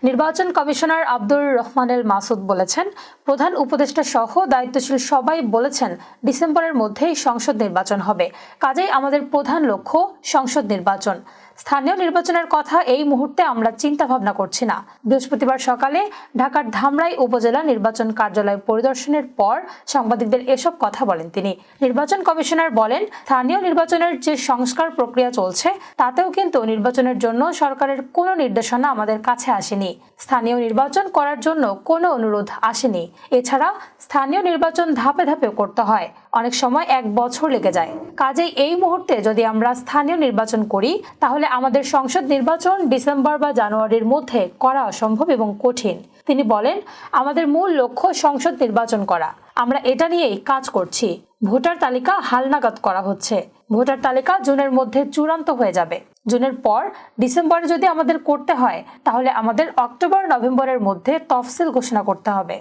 নির্বাচন কমিশনার আব্দুর রহমানুল মাসুদ বলেছেন, প্রধান উপদেষ্টা সহ দায়িত্বশীল সবাই বলেছেন ডিসেম্বরের মধ্যেই সংসদ নির্বাচন হবে। কাজেই আমাদের প্রধান লক্ষ্য সংসদ নির্বাচন। স্থানীয় নির্বাচনের কথা এই মুহূর্তে আমরা চিন্তা ভাবনা করছি না। বৃহস্পতিবার সকালে ঢাকার ধামরাই উপজেলা নির্বাচন কার্যালয় পরিদর্শনের পর সাংবাদিকদের এসব কথা বলেন তিনি। নির্বাচন কমিশনার বলেন, স্থানীয় নির্বাচনের যে সংস্কার প্রক্রিয়া চলছে তাতেও কিন্তু নির্বাচনের জন্য সরকারের কোনো নির্দেশনা আমাদের কাছে আসেনি। স্থানীয় নির্বাচন করার জন্য কোনো অনুরোধ আসেনি। এছাড়া স্থানীয় নির্বাচন ধাপে ধাপে করতে হয়, অনেক সময় 1 বছর লেগে যায়। কাজেই এই মুহূর্তে যদি আমরা স্থানীয় নির্বাচন করি তাহলে আমাদের সংসদ নির্বাচন ডিসেম্বর বা জানুয়ারির মধ্যে করা অসম্ভব এবং কঠিন। তিনি বলেন, আমাদের মূল লক্ষ্য সংসদ নির্বাচন করা। আমরা এটা নিয়েই কাজ করছি। ভোটার তালিকা হালনাগাদ করা হচ্ছে। ভোটার তালিকা জুনের মধ্যে চূড়ান্ত হয়ে যাবে। জুনের পর ডিসেম্বরে যদি আমাদের করতে হয় তাহলে আমাদের অক্টোবর নভেম্বরের মধ্যে তফসিল ঘোষণা করতে হবে।